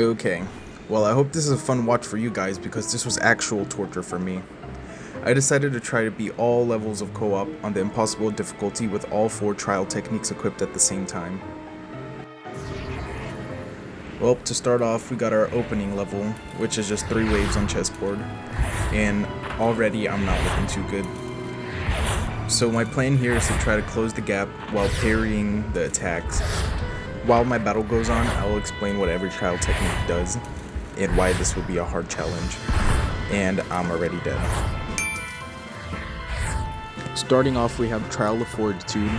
Okay, well I hope this is a fun watch for you guys because this was actual torture for me. I decided to try to beat all levels of co-op on the impossible difficulty with all 4 trial techniques equipped at the same time. Well, to start off, we got our opening level, which is just 3 waves on chessboard, and already I'm not looking too good. So my plan here is to try to close the gap while parrying the attacks. While my battle goes on, I will explain what every trial technique does, and why this will be a hard challenge, and I'm already dead. Starting off, we have Trial of Fortitude,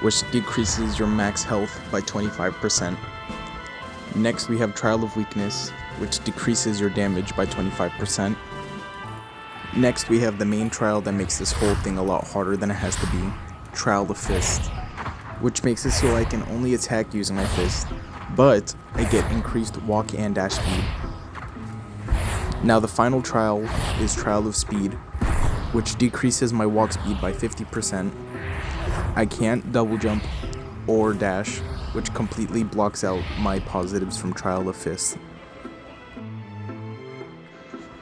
which decreases your max health by 25%. Next, we have Trial of Weakness, which decreases your damage by 25%. Next, we have the main trial that makes this whole thing a lot harder than it has to be, Trial of Fist, which makes it so I can only attack using my fist, but I get increased walk and dash speed. Now the final trial is Trial of Speed, which decreases my walk speed by 50%. I can't double jump or dash, which completely blocks out my positives from Trial of Fist.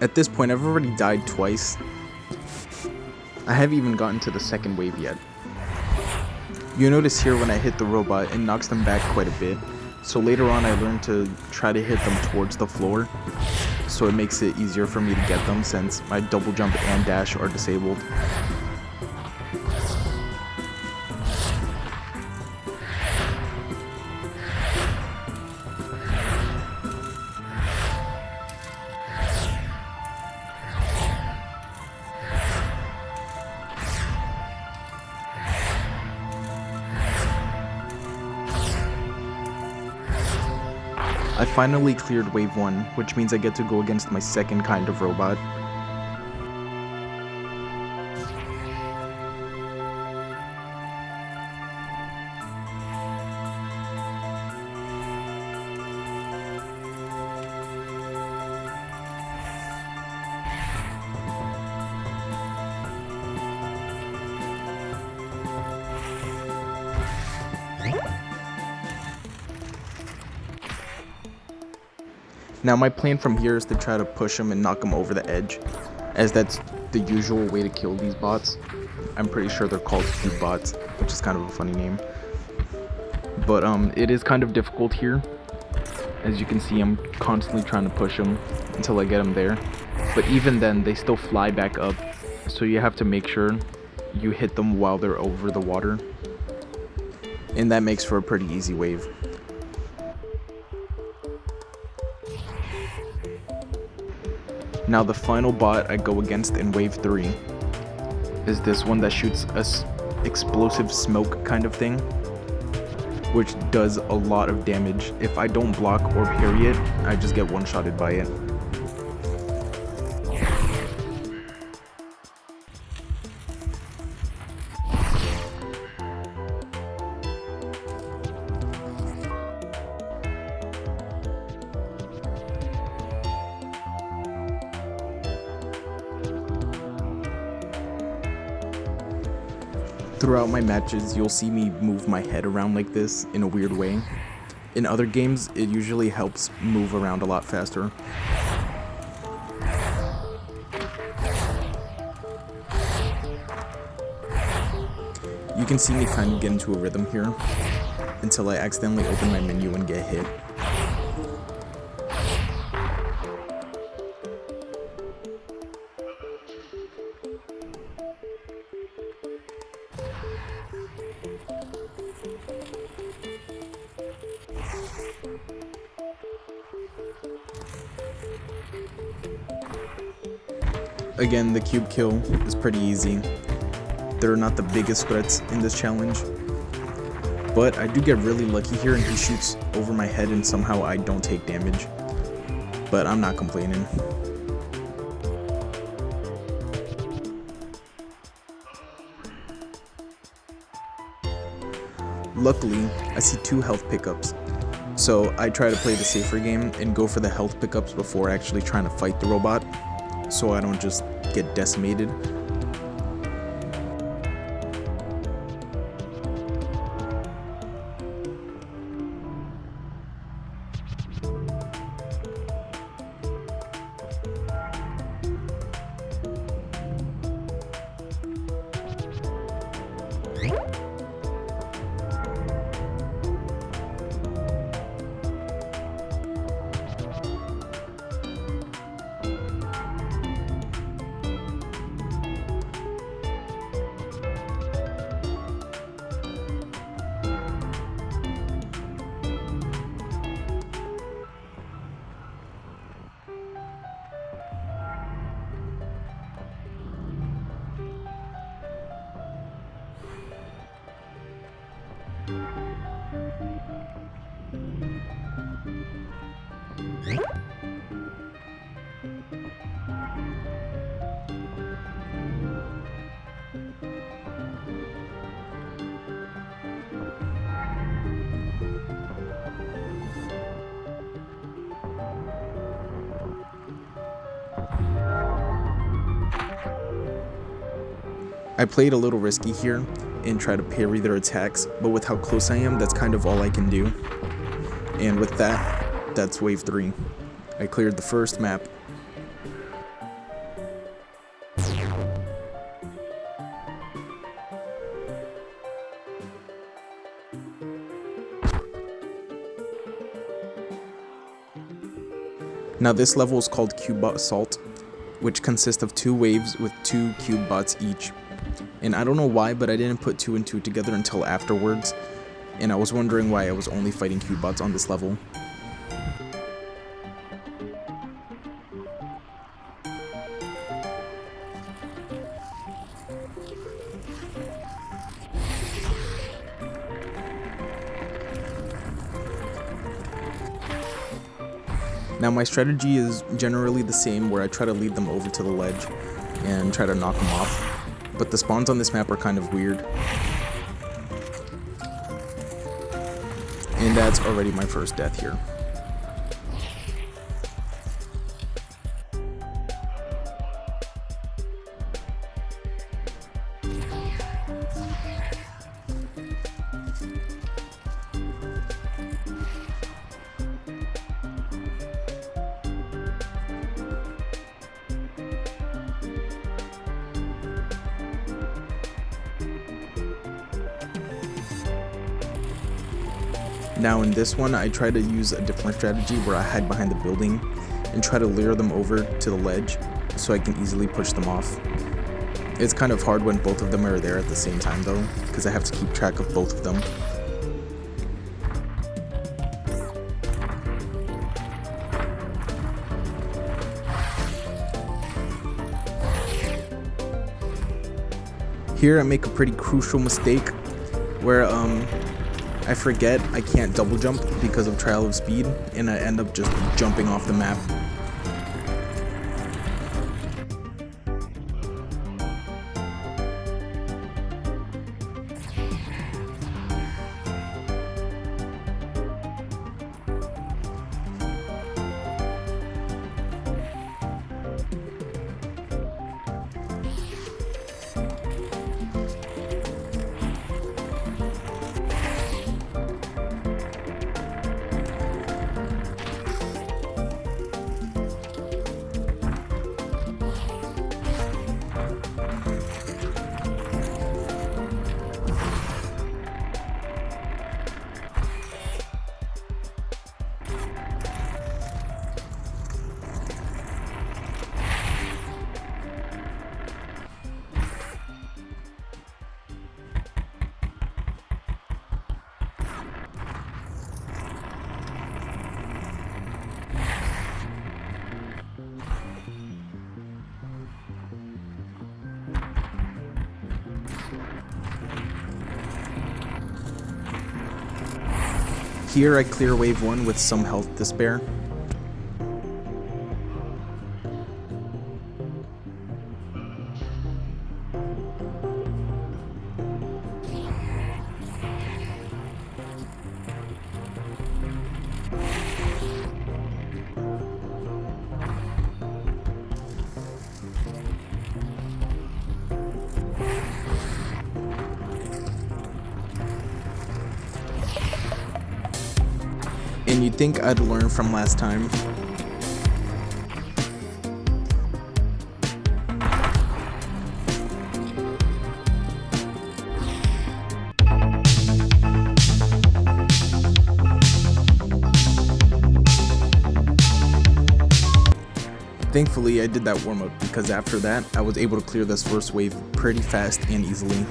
At this point, I've already died twice. I haven't even gotten to the second wave yet. You notice here when I hit the robot, it knocks them back quite a bit. So later on I learned to try to hit them towards the floor, so it makes it easier for me to get them since my double jump and dash are disabled. I finally cleared wave 1, which means I get to go against my second kind of robot. Now my plan from here is to try to push him and knock him over the edge, as that's the usual way to kill these bots. I'm pretty sure they're called cube bots, which is kind of a funny name. But it is kind of difficult here. As you can see, I'm constantly trying to push them until I get them there. But even then, they still fly back up, so you have to make sure you hit them while they're over the water. And that makes for a pretty easy wave. Now the final bot I go against in wave 3 is this one that shoots a explosive smoke kind of thing, which does a lot of damage. If I don't block or parry it, I just get one-shotted by it. Throughout my matches, you'll see me move my head around like this in a weird way. In other games, it usually helps move around a lot faster. You can see me kind of get into a rhythm here until I accidentally open my menu and get hit. Again, the cube kill is pretty easy. They're not the biggest threats in this challenge, but I do get really lucky here and he shoots over my head and somehow I don't take damage, but I'm not complaining. Luckily, I see 2 health pickups, so I try to play the safer game and go for the health pickups before actually trying to fight the robot, so I don't just get decimated. I played a little risky here and tried to parry their attacks, but with how close I am, that's kind of all I can do. And with that, that's wave 3. I cleared the first map. Now this level is called Cube Bot Assault, which consists of 2 waves with 2 cube bots each. And I don't know why, but I didn't put 2 and 2 together until afterwards, and I was wondering why I was only fighting cube bots on this level. Now my strategy is generally the same, where I try to lead them over to the ledge and try to knock them off, but the spawns on this map are kind of weird. And that's already my first death here. Now in this one, I try to use a different strategy where I hide behind the building and try to lure them over to the ledge so I can easily push them off. It's kind of hard when both of them are there at the same time though, because I have to keep track of both of them. Here I make a pretty crucial mistake where I forget I can't double jump because of trial of speed, and I end up just jumping off the map. Here I clear wave 1 with some health to spare. And you'd think I'd learn from last time. Thankfully, I did that warm-up because after that, I was able to clear this first wave pretty fast and easily.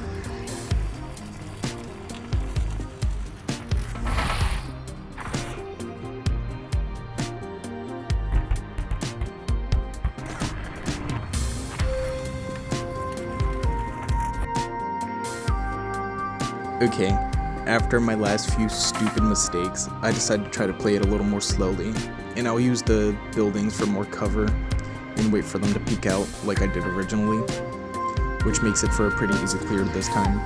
Okay, After my last few stupid mistakes, I decided to try to play it a little more slowly, and I'll use the buildings for more cover and wait for them to peek out like I did originally, which makes it for a pretty easy clear this time.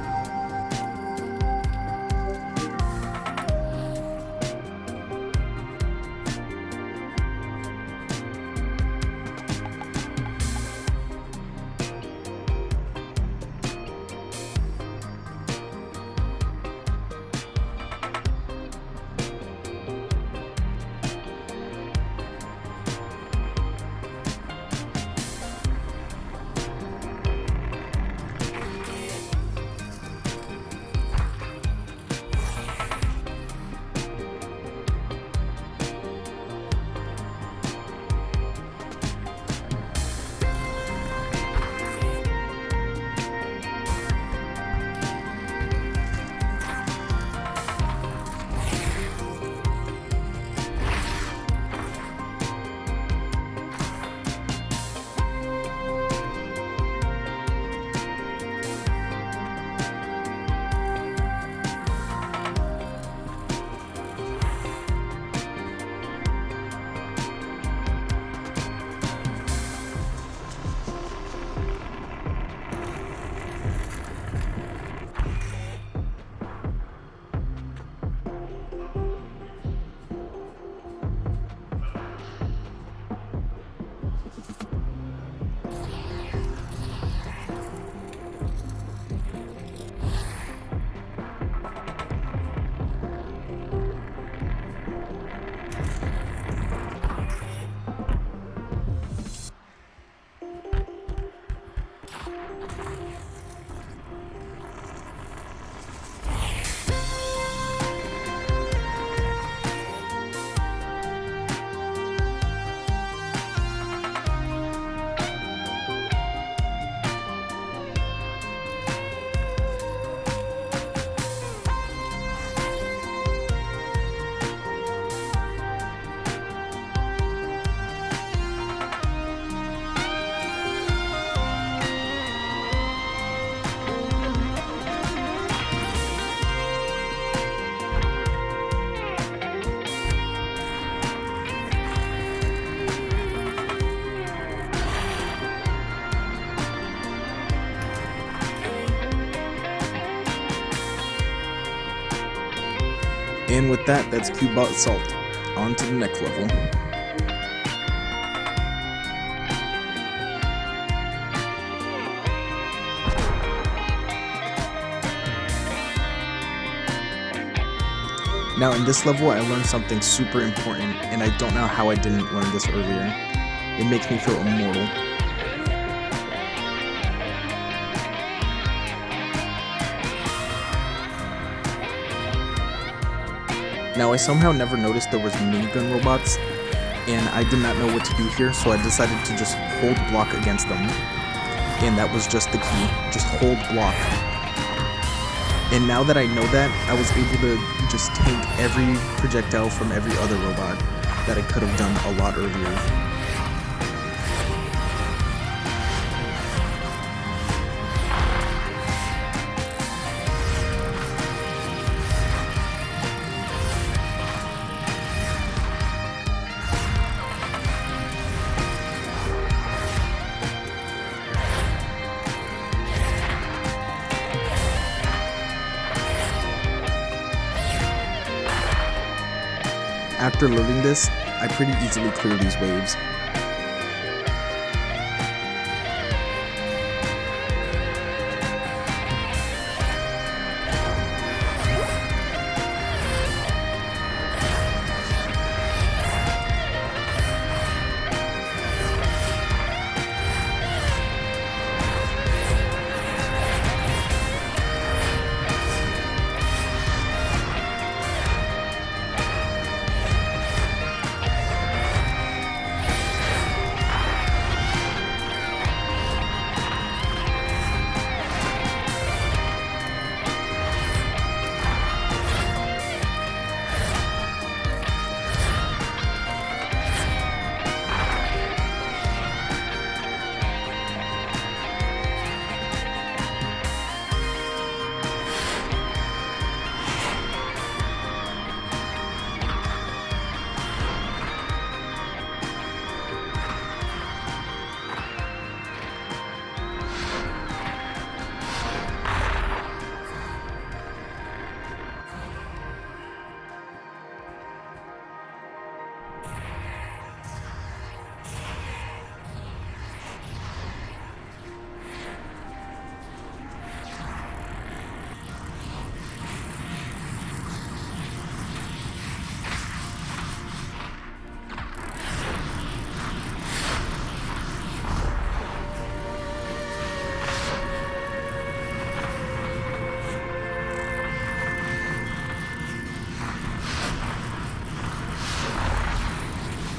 And with that, that's Cubebot Salt. On to the next level. Now in this level, I learned something super important, and I don't know how I didn't learn this earlier. It makes me feel immortal. Now I somehow never noticed there was minigun robots, and I did not know what to do here, so I decided to just hold block against them. And that was just the key, just hold block. And now that I know that, I was able to just tank every projectile from every other robot that I could have done a lot earlier. After learning this, I pretty easily clear these waves.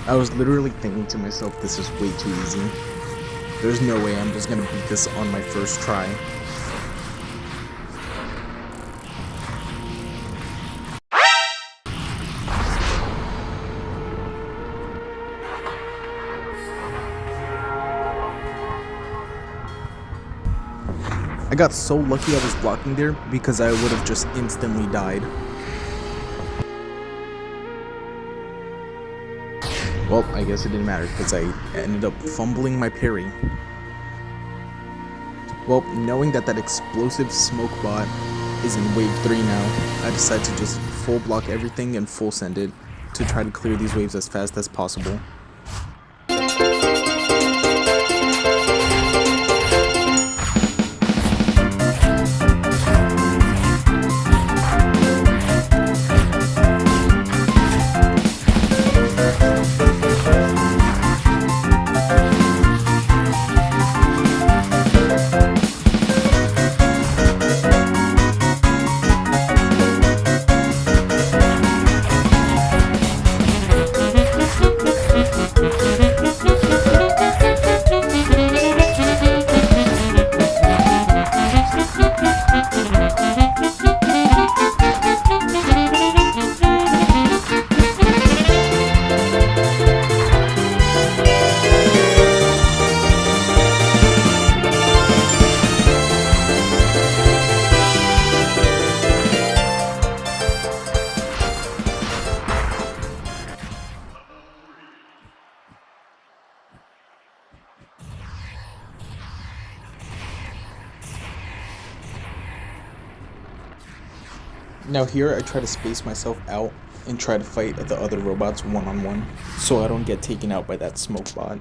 I was literally thinking to myself, this is way too easy. There's no way I'm just gonna beat this on my first try. I got so lucky I was blocking there because I would have just instantly died. Well, I guess it didn't matter because I ended up fumbling my parry. Well, knowing that explosive smoke bot is in wave 3 now, I decided to just full block everything and full send it to try to clear these waves as fast as possible. Now here I try to space myself out and try to fight the other robots one-on-one so I don't get taken out by that smoke bot.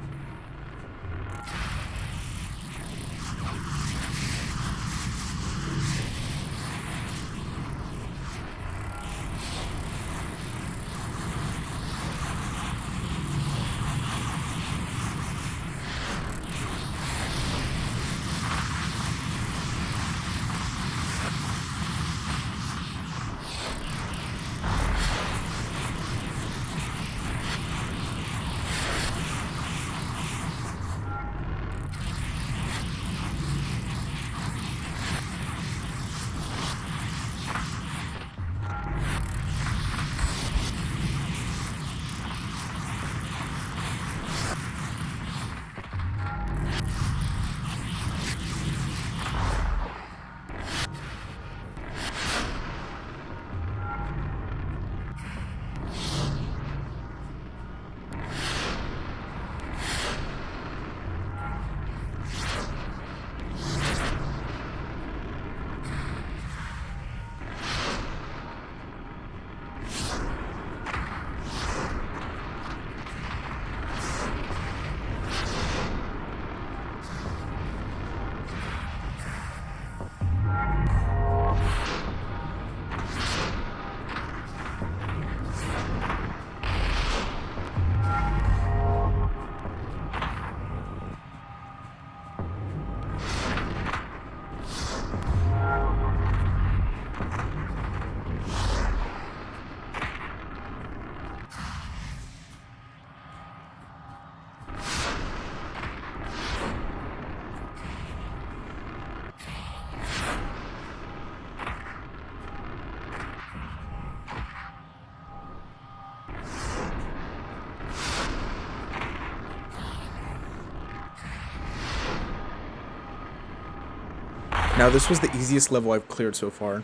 Now this was the easiest level I've cleared so far.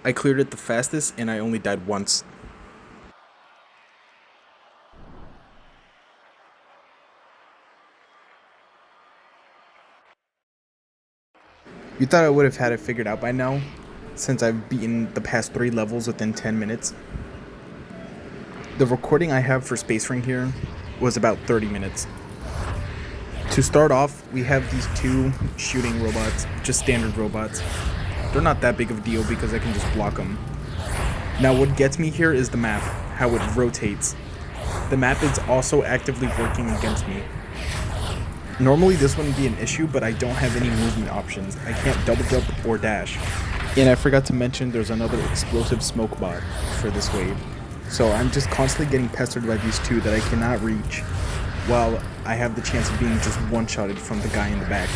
I cleared it the fastest and I only died once. You thought I would have had it figured out by now, since I've beaten the past 3 levels within 10 minutes. The recording I have for Space Ring here was about 30 minutes. To start off, we have these 2 shooting robots, just standard robots. They're not that big of a deal because I can just block them. Now what gets me here is the map, how it rotates. The map is also actively working against me. Normally this wouldn't be an issue, but I don't have any movement options. I can't double jump or dash. And I forgot to mention there's another explosive smoke bot for this wave. So I'm just constantly getting pestered by these two that I cannot reach, while I have the chance of being just one-shotted from the guy in the back.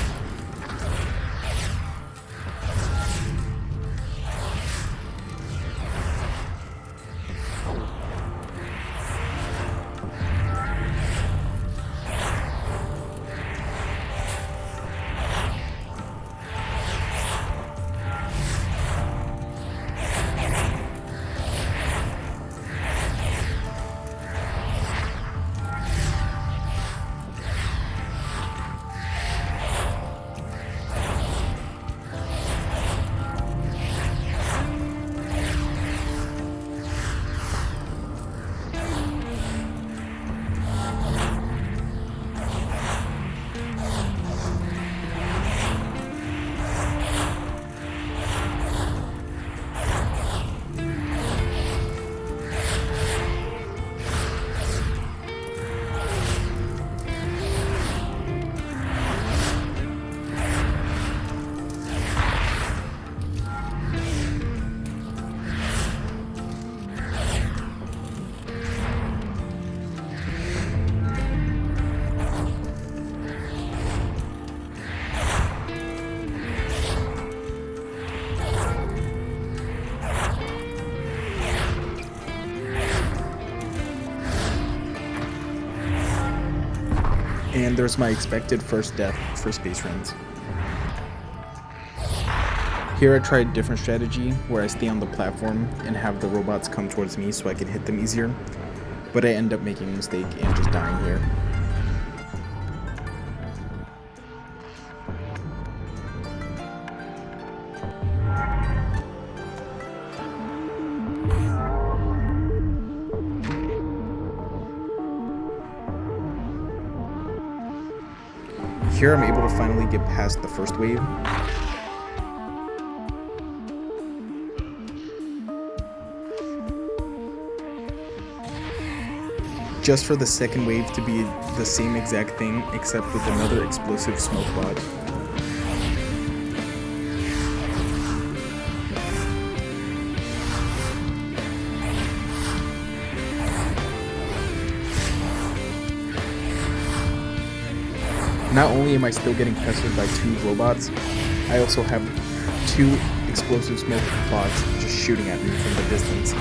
And there's my expected first death for space runs. Here I tried a different strategy where I stay on the platform and have the robots come towards me so I can hit them easier, but I end up making a mistake and just dying here. Here I'm able to finally get past the first wave. Just for the second wave to be the same exact thing except with another explosive smoke bot. Not only am I still getting pestered by two robots, I also have two explosive smoke bots just shooting at me from the distance.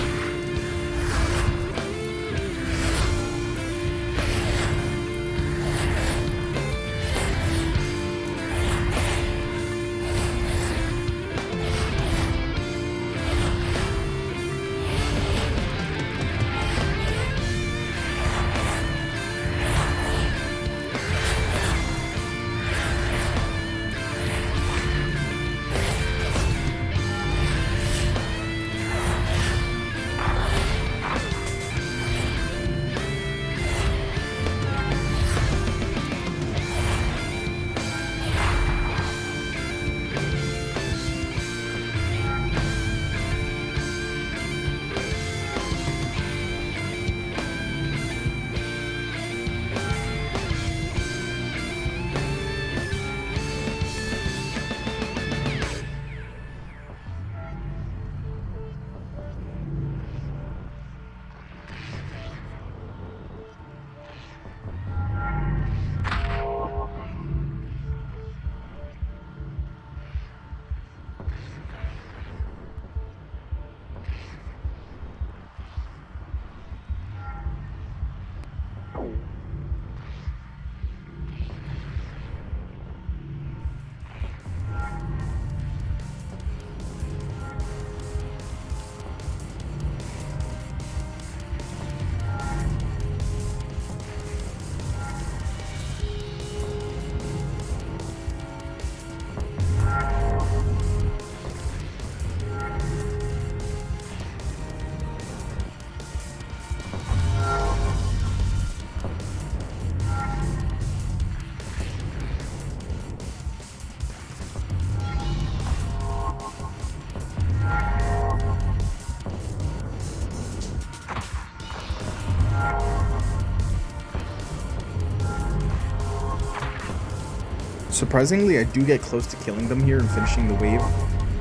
Surprisingly, I do get close to killing them here and finishing the wave,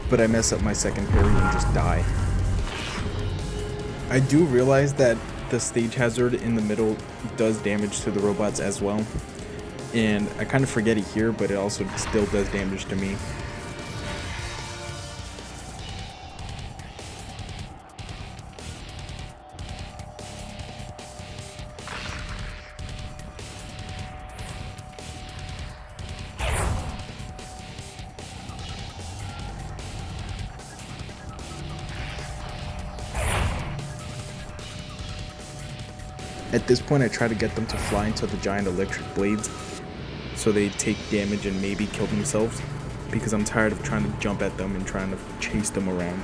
but I mess up my second parry and just die. I do realize that the stage hazard in the middle does damage to the robots as well. And I kind of forget it here, but it also still does damage to me. At this point, I try to get them to fly into the giant electric blades so they take damage and maybe kill themselves, because I'm tired of trying to jump at them and trying to chase them around.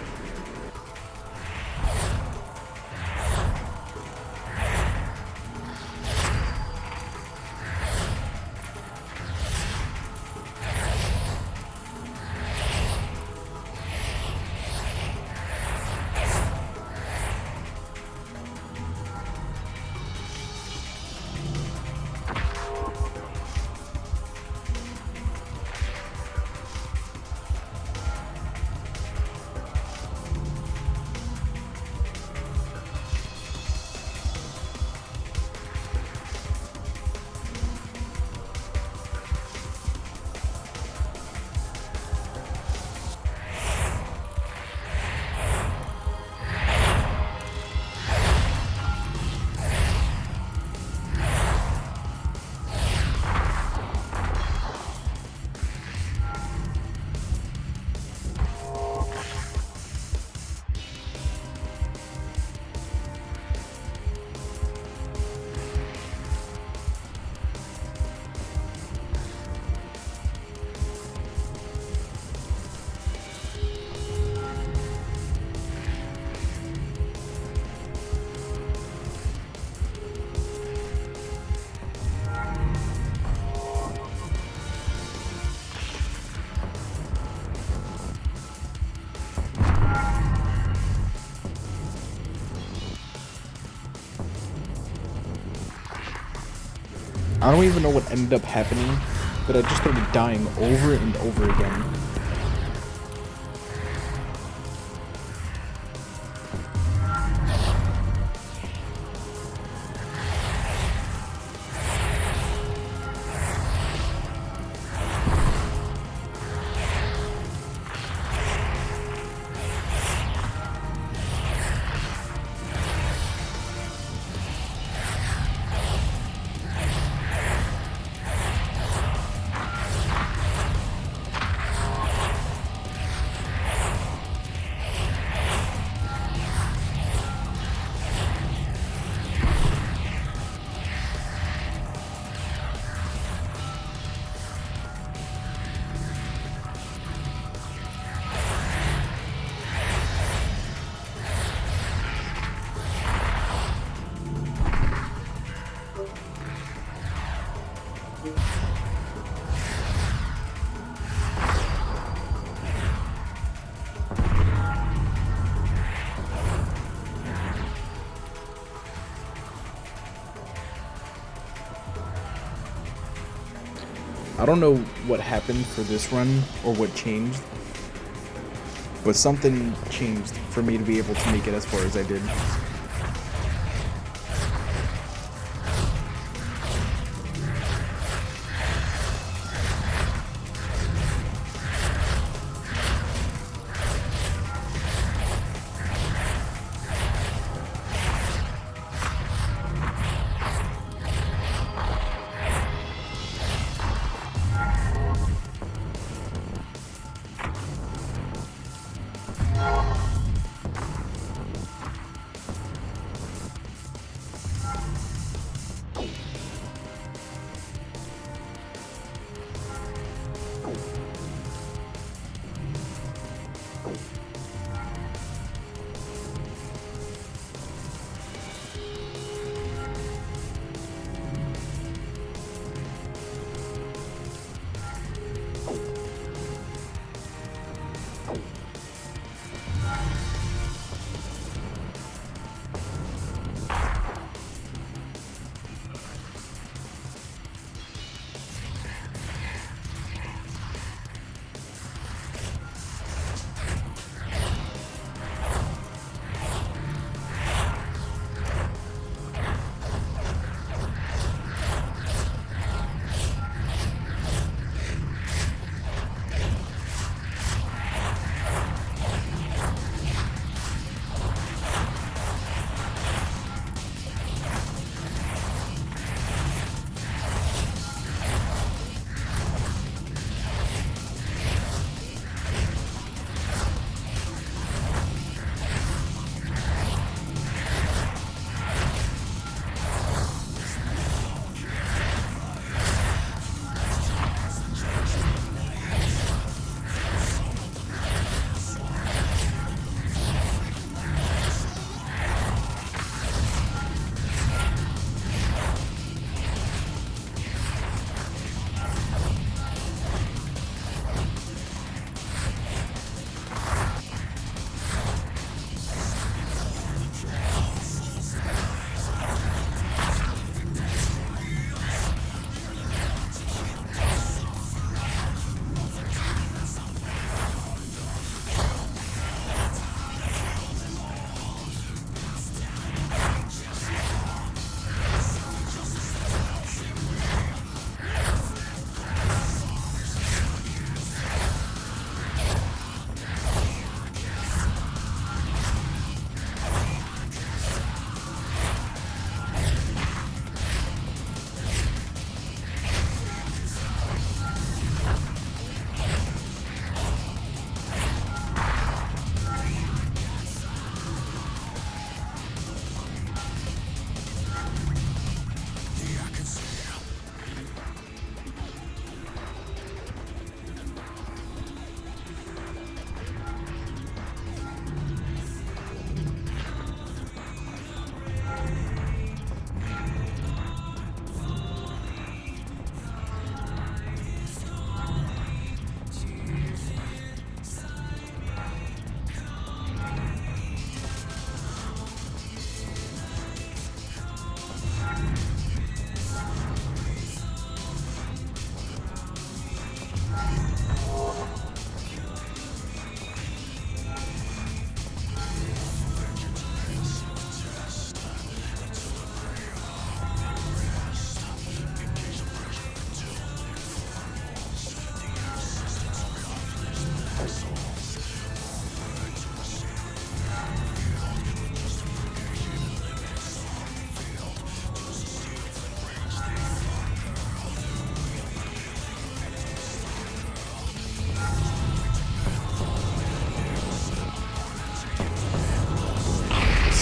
I don't even know what ended up happening, but I just started dying over and over again. I don't know what happened for this run or what changed, but something changed for me to be able to make it as far as I did.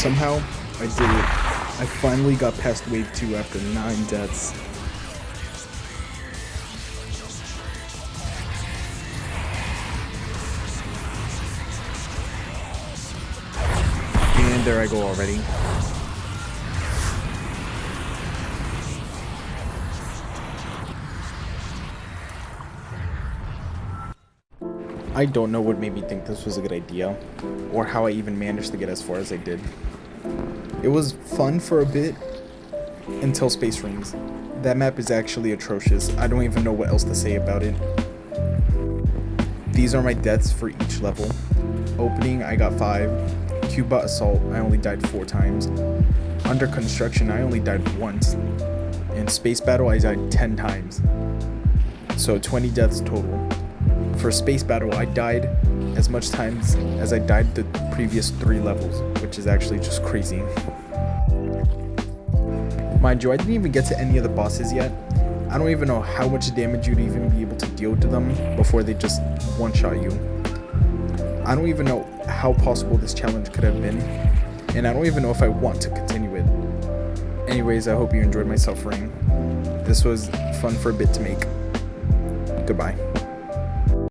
somehow I did it. I finally got past wave 2 after 9 deaths. And there I go already. I don't know what made me think this was a good idea, or how I even managed to get as far as I did. It was fun for a bit, until Space Rings. That map is actually atrocious. I don't even know what else to say about it. These are my deaths for each level. Opening, I got 5. Cubebot Assault, I only died 4 times. Under Construction, I only died once. In Space Battle, I died 10 times. So 20 deaths total. For Space Battle, I died as much times as I died the previous 3 levels, which is actually just crazy. Mind you, I didn't even get to any of the bosses yet. I don't even know how much damage you'd even be able to deal to them before they just one-shot you. I don't even know how possible this challenge could have been, and I don't even know if I want to continue it. Anyways, I hope you enjoyed my suffering. This was fun for a bit to make. Goodbye.